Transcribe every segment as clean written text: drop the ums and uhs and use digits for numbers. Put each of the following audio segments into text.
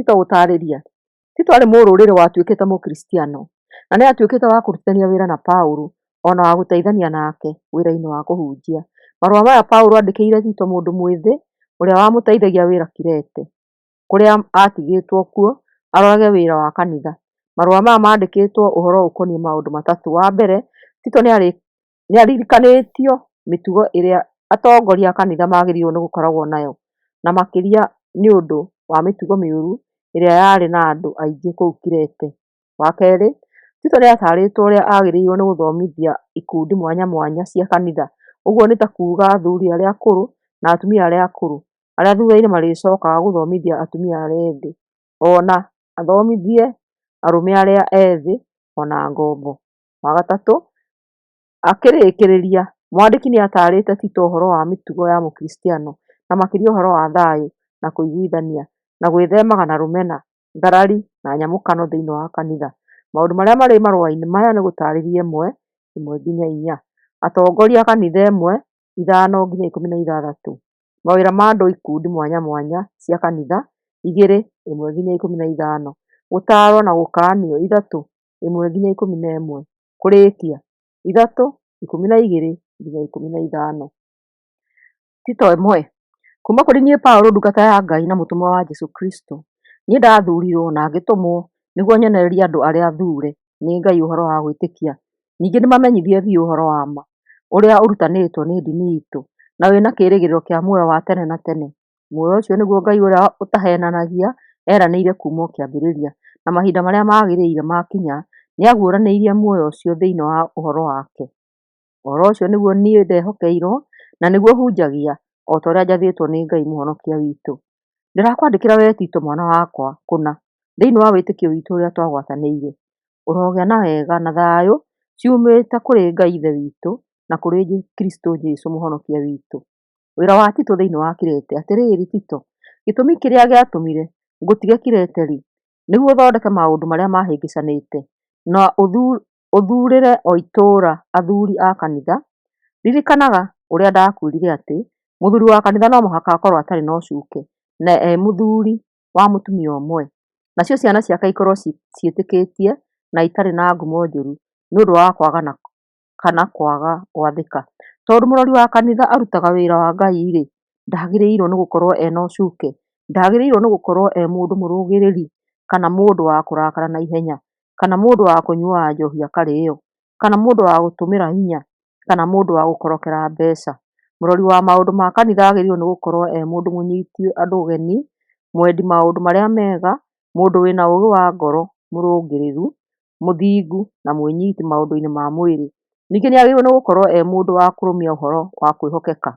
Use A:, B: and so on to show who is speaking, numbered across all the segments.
A: Tito gũtarĩria. Tito arĩ mũrũrĩrĩ watuĩkĩte mũkristiano na nĩ atuĩkĩte wa kũrutithania wĩra na Paũlũ ona wa gũteithania nake wĩra-inĩ wa kũhunjia. Marũa maya Paũlũ andĩkĩire Tito mũndũ mwĩthĩ ũrĩa wamũteithagia wĩra Kirete, kũrĩa atigĩtwo kuo arorage wĩra wa kanitha. Marũa maya mandĩkĩtwo ũhoro ũkoniĩ maũndũ matatũ. Wa mbere, Tito nĩaririkanĩtio mĩtugo ĩrĩa atongoria a kanitha magĩrĩirwo nĩ gũkoragwo nayo, na makĩria nĩ ũndũ wa mĩtugo mĩũru ĩrĩa yarĩ na andũ aingĩ kũu Kirete. Wa kerĩ, Tito nĩatarĩtwo ũrĩa agĩrĩirwo nĩ gũthomithia ikundi mwanya mwanya cia kanitha. Ũguo nĩ ta kuuga athuri arĩa akũrũ na atumia arĩa akũrũ, arĩa thutha-inĩ marĩcokaga gũthomithia atumia arĩa ethĩ, ona athomithie arũme arĩa ethĩ ona ngombo. Wa gatatũ, akĩrĩkĩrĩria, mwandĩki nĩatarĩte Tito ũhoro wa mĩtugo ya mũkristiano na makĩria ũhoro wa thayũ na kũiguithania na gwĩthemaga na rũmena, ngarari na nyamũkano thĩinĩ wa kanitha. Maũndũ marĩa marĩ marũa-inĩ maya nĩ gũtarĩria 1:1-4. Atongoria a kanitha 1:5-16. Mawĩra ma andũ ikundi mwanya mwanya cia kanitha 2:1-15. Gũtaarwo na gũkaanio 3:1-11. Kũrĩĩkia 3:12-15. Tito 1. Kuma kũrĩ niĩ Paũlũ, ndungata ya Ngai na mũtũmwo wa Jesũ Kristo. Niĩ ndathuurirwo na ngĩtũmwo nĩguo nyonererie andũ arĩa thuure nĩ Ngai ũhoro wa gwĩtĩkia, ningĩ ndĩmamenyithie biũ ũhoro wa ma ũrĩa ũrutanĩtwo nĩ ndini itũ na wĩna kĩĩrĩgĩrĩro kĩa muoyo wa tene na tene. Muoyo ũcio nĩguo Ngai ũrĩa ũtaheenanagia eranĩire kuuma o kĩambĩrĩria, na mahinda marĩa magĩrĩire makinya nĩaguũranĩirie muoyo ũcio thĩinĩ wa ũhoro wake. Ũhoro ũcio nĩguo niĩ ndehokeirwo na nĩguo hunjagia, o ta ũrĩa njathĩtwo nĩ Ngai mũhonokia witũ. Ndĩrakwandĩkĩra wee Tito mwana wakwa kũna thĩinĩ wa wĩtĩkio witũ ũrĩa twagwatanĩire. Ũrogĩa na wega na thayũ ciumĩte kũrĩ Ngai Ithe witũ na kũrĩ Kristo Jesũ mũhonokia witũ. Wĩra wa Tito thĩinĩ wa Kirete. Atĩrĩrĩ Tito, gĩtũmi kĩrĩa gĩatũmire ngũtige Kirete-rĩ, nĩguo ũthondeke maũndũ marĩa mahĩngĩcanĩte na ũthuurĩre o itũũra athuri a kanitha. Ririkanaga ũrĩa ndakwĩrire atĩ mũthuri wa kanitha no mũhaka akorwo atarĩ na ũcuuke na mũthuri wa mũtumia ũmwe, nacio ciana ciake ikorwo ciĩtĩkĩtie na itarĩ na ngumo njũru nĩ ũndũ wa kwagana kana kwaga gwathĩka. Tondũ mũrori wa kanitha arutaga wĩra wa Ngai-rĩ, ndagĩrĩirwo nĩ gũkorwo ena ũcuuke, ndagĩrĩirwo nĩ gũkorwo mũndũ mũrũgĩrĩri, kana mũndũ wa kũrakara na ihenya, kana mũndũ wa kũnyuaga njohi akarĩĩo, kana mũndũ wa gũtũmĩra hinya, kana mũndũ wa gũkorokera mbeca. Mũrori wa maũndũ ma kanitha agĩrĩirwo nĩ gũkorwo mũndũ mũnyiti andũ ũgeni, mwendi maũndũ marĩa mega, mũndũ wĩna ũũgĩ wa ngoro, mũrũngĩrĩru, mũthingu na mwĩnyiti maũndũ-inĩ ma mwĩrĩ. Ningĩ nĩagĩrĩirwo nĩ gũkorwo mũndũ wa kũrũmia ũhoro wa kwĩhokeka,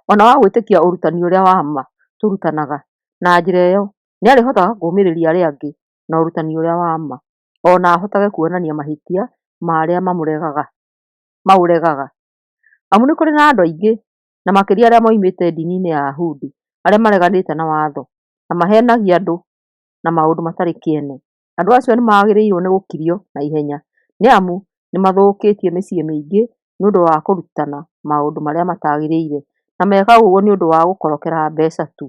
A: ona wa gwĩtĩkia ũrutani ũrĩa wa ma tũrutanaga. Na njĩra ĩyo nĩarĩhotaga kũũmĩrĩria arĩa angĩ na ũrutani ũrĩa wa ma, ona ahotage kuonania mahĩtia ma arĩa maũregaga. Amu nĩ kũrĩ na andũ aingĩ na makĩria arĩa moimĩte ndini-inĩ ya Yahudi arĩa mareganĩte na watho na maheenagia andũ na maũndũ matarĩ kĩene. Andũ acio nĩmagĩrĩirwo nĩ gũkirio na ihenya, nĩamu nĩmathũkĩtie mĩciĩ mĩingĩ nĩũndũ wa kũrutana maũndũ marĩa matagĩrĩire, na mekaga ũguo nĩũndũ wa gũkorokera mbeca tu.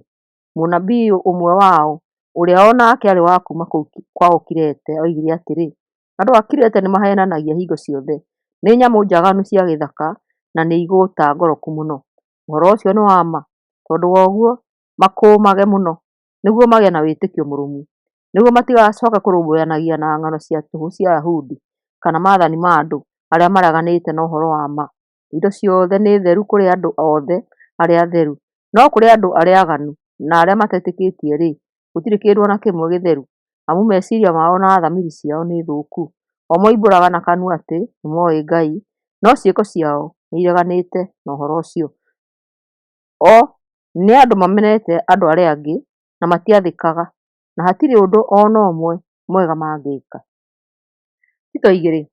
A: Mũnabii ũmwe wao ũrĩa onake arĩ wa kuuma kũu kwao Kirete oigire atĩrĩ, andũ a Kirete nĩmaheenanagia hingo ciothe, nĩ nyamũ njaganu cia gĩthaka na nĩ igũũta ngoroku mũno. Ũhoro ũcio nĩ wa ma, tondũ wa ũguo makũũmage mũno nĩguo magĩe na wĩtĩkio mũrũmu, nĩguo matigacoke kũrũmbũyanagia na ng'ano cia tũhũ cia Yahudi kana maathani ma andũ arĩa mareganĩte na ũhoro wa ma. Indo ciothe nĩ theru kũrĩ andũ othe arĩa atheru, no kũrĩ andũ arĩa aaganu na arĩa matetĩkĩtie-rĩ, gũtirĩ kĩndũ ona kĩmwe gĩtheru, amu meciiria mao na thamiri ciao nĩ thũku. O moimbũraga na kanua atĩ nĩmooĩ Ngai, no ciĩko ciao nĩ ireganĩte na ũhoro ũcio. O nĩ andũ mamenete andũ arĩa angĩ na matiathĩkaga, na hatirĩ ũndũ ona ũmwe mwega mangĩka. Tito 2.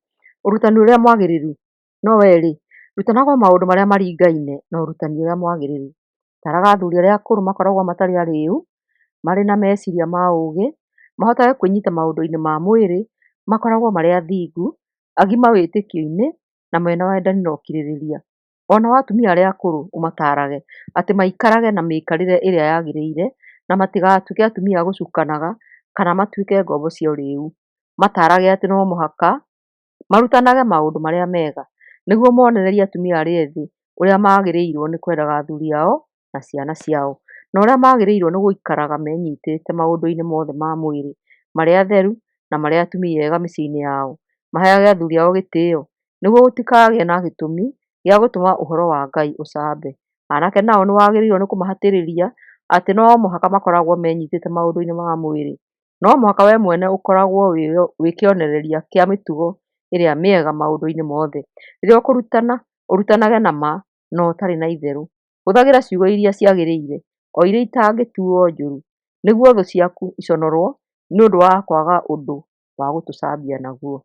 A: Ũrutani ũrĩa mwagĩrĩru. No wee-rĩ, rutanaga maũndũ marĩa maringaine na ũrutani ũrĩa mwagĩrĩru. Taraga athuri arĩa akũrũ makoragwo matarĩ arĩĩu, marĩ na meciiria ma ũũgĩ, mahotage kwĩnyita maũndũ-inĩ ma mwĩrĩ, makoragwo marĩ athingu, agima wĩtĩkio-inĩ na mena wendani na ũkirĩrĩria. Ona atumia arĩa akũrũ ũmatarage atĩ maikarage na mĩikarĩre ĩrĩa yagĩrĩire na matigatuĩke atumia a gũcukanaga kana matuĩke ngombo cia ũrĩu. Matarage atĩ no mũhaka marutanage maũndũ marĩa mega nĩguo monererie atumia arĩa ethĩ ũrĩa magĩrĩirwo nĩ kwendaga athuri ao na ciana ciao, na ũrĩa magĩrĩirwo nĩ gũikaraga menyitĩte maũndũ-inĩ mothe ma mwĩrĩ marĩa theru na marĩa atumia ega mĩciĩ-inĩ yao. Maheage athuri ao gĩtĩo nĩguo gũtikagĩe na gĩtũmi gĩa gũtũma ũhoro wa Ngai ũcambe. Anake nao nĩ wagĩrĩirwo nĩ kũmahatĩrĩria atĩ no mũhaka makoragwo menyitĩte maũndũ-inĩ ma mwĩrĩ. No mũhaka we mwene ũkoragwo wĩ kĩonereria kĩa mĩtugo ĩrĩa mĩega maũndũ-inĩ mothe. Rĩrĩa ũkũrutana, ũrutanage na ma no ũtarĩ na itherũ. Hũthagĩra ciugo iria ciagĩrĩire o iria itangĩtuo njũru nĩguo thũ ciaku iconorwo nĩ ũndũ wa kwaga ũndũ wa gũtũcambia naguo.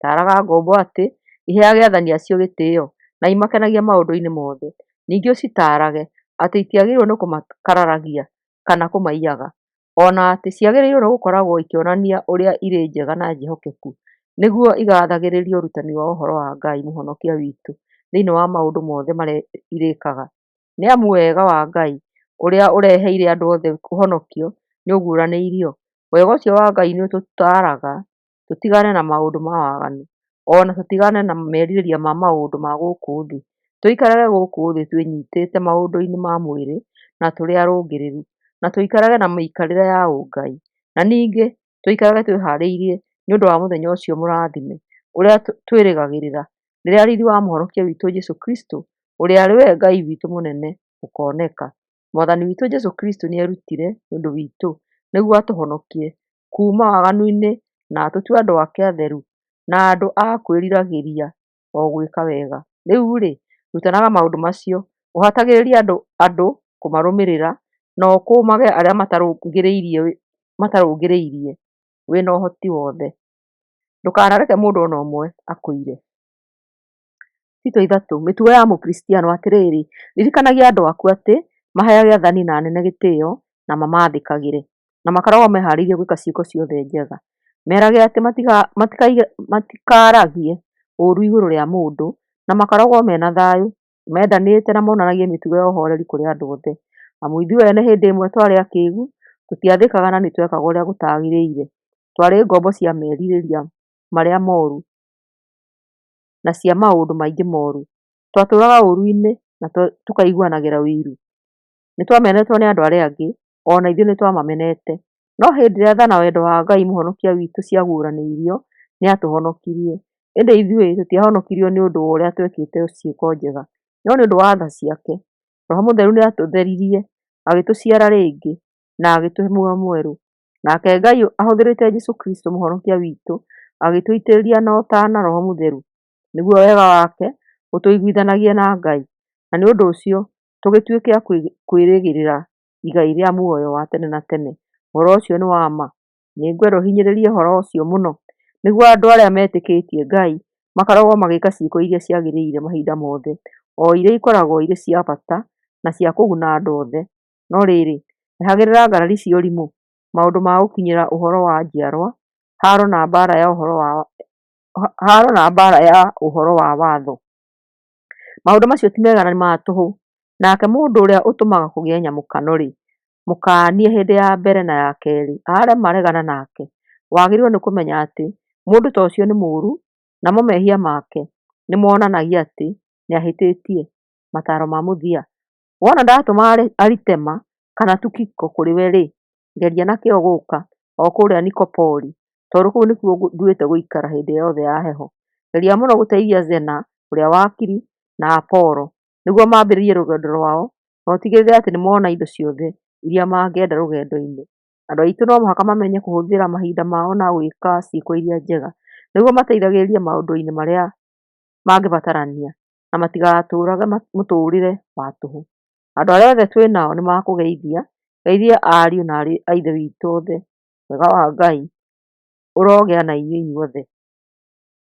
A: Taraga ngombo atĩ iheage athani acio gĩtĩo na imakenagie maũndũ-inĩ mothe. Ningĩ ũcitarage atĩ itiagĩrĩirwo nĩ kũmakararagia kana kũmaiyaga, ona atĩ ciagĩrĩirwo nĩ gũkoragwo ikĩonania ũrĩa irĩ njega na njĩhokeku nĩguo igathagĩrĩria ũrutani wa ũhoro wa Ngai mũhonokia witũ thĩinĩ wa maũndũ mothe marĩa irĩkaga. Nĩ amu wega wa Ngai ũrĩa ũreheire andũ othe ũhonokio nĩ ũguũranĩirio. Wega ũcio wa Ngai nĩ ũtũtaraga tũtigane na maũndũ ma waganu, ona tũtigane na merirĩria ma maũndũ ma gũkũ thĩ. Tũikarage gũkũ thĩ twĩnyitĩte maũndũ-inĩ ma mwĩrĩ na tũrĩ arũngĩrĩru, na tũikarage na mĩikarĩre ya ũngai, na ningĩ tũikarage twĩharĩirie nĩ ũndũ wa mũthenya ũcio mũrathime ũrĩa twĩrĩgagĩrĩra rĩrĩa riiri wa mũhonokia witũ Jesũ Kristo ũrĩa arĩ we Ngai witũ mũnene ũkoneka. Mwathani witũ Jesũ Kristo nĩ erutire nĩ ũndũ witũ nĩguo atũhonokie kuuma waganu-inĩ na atũtue andũ ake atheru na andũ a kwĩriragĩria o gwĩka wega. Rĩu-rĩ, rutanaga maũndũ macio, ũhatagĩrĩrie andũ kũmarũmĩrĩra na ũkũmage arĩa matarũngĩrĩirie wĩna ũhoti wothe. Ndũkanareke mũndũ ona ũmwe akũire. Tito 3. Mĩtugo ya Mũkristiano. Atĩrĩrĩ, ririkanagia andũ aku atĩ maheage athani na anene gĩtĩo na mamathĩkagĩre na makoragwo meharĩirie gwĩka ciĩko ciothe njega. Merage atĩ matikaragie ũũru igũrũ rĩa mũndũ na makoragwo mena thayũ, mendanĩte na monanagie mĩtugo ya ũhoreri kũrĩ andũ othe. Amu ithuĩ ene hĩndĩ ĩmwe twarĩ akĩĩgu, tũtiathĩkaga na nĩ twekaga ũrĩa gũtagĩrĩire. Twarĩ ngombo cia merirĩria marĩa moru na cia maũndũ maingĩ moru. Twatũũraga ũũru-inĩ na tũkaiguanagĩra ũiru. Nĩ twamenetwo nĩ andũ arĩa angĩ, ona ithuĩ nĩ twamamenete. No hĩndĩ ĩrĩa tha na wendo wa Ngai mũhonokia witũ ciaguũranĩirio, nĩ atũhonokirie. Ĩndĩ ithuĩ tũtiahonokirio nĩ ũndũ wa ũrĩa twekĩte ciĩko njega, no nĩ ũndũ wa tha ciake. Roho Mũtheru nĩ atũtheririe, agĩtũciara rĩngĩ na agĩtũhe muoyo mwerũ. Nake Ngai ahũthĩrĩte Jesũ Kristo mũhonokia witũ agĩtũitĩrĩria na ũtaana Roho Mũtheru nĩguo wega wake ũtũiguithanagie na Ngai, na nĩ ũndũ ũcio tũgĩtuĩke a kwĩrĩgĩrĩra igai rĩa muoyo wa tene na tene. Ũhoro ũcio nĩ wa ma. Nĩ ngwenda ũhinyĩrĩrie ũhoro ũcio mũno nĩguo andũ arĩa metĩkĩtie Ngai makoragwo magĩka ciĩko iria ciagĩrĩire mahinda mothe, o iria ikoragwo irĩ cia bata na cia kũguna andũ othe. No rĩrĩ, ehagĩrĩra ngarari cia ũrimũ, maũndũ ma gũkinyĩra ũhoro wa njiarwa, haro na mbaara ya ũhoro wa watho. Maũndũ macio ti mega na nĩ ma tũhũ. Nake mũndũ ũrĩa ũtũmaga kũgĩe nyamũkano-rĩ, mũkaanie hĩndĩ ya mbere na ya kerĩ aarĩa maregana nake. Wagĩrĩirwo nĩ kũmenya atĩ mũndũ ta ũcio nĩ mũũru, namo mehia make nĩ monanagia atĩ nĩ ahĩtĩtie mataaro ma mũthia. Wona ndatũma Aritema kana Tukiko kũrĩ we-rĩ, geria na kĩo gũũka o kũrĩa Nikopoli, tondũ kũu nĩkuo nduĩte gũikara hĩndĩ yothe ya heho. Geria mũno gũteithia Zena ũrĩa wakiri na Apolo nĩguo mambĩrĩrie rũgendo rwao, na ũtigĩrĩre atĩ nĩ mona indo ciothe iria mangĩenda rũgendo-inĩ. Andũ aitũ no mũhaka mamenye kũhũthĩra mahinda mao na gwĩka ciĩko iria njega nĩguo mateithagĩrĩrie maũndũ-inĩ marĩa mangĩbatarania na matigatũũrage mũtũũrĩre wa tũhũ. Andũ arĩa othe twĩ nao nĩ makũgeithia. Geithia ariũ na aarĩ a Ithe witũ othe. Wega wa Ngai ũrogĩa na inyuĩ inyuothe.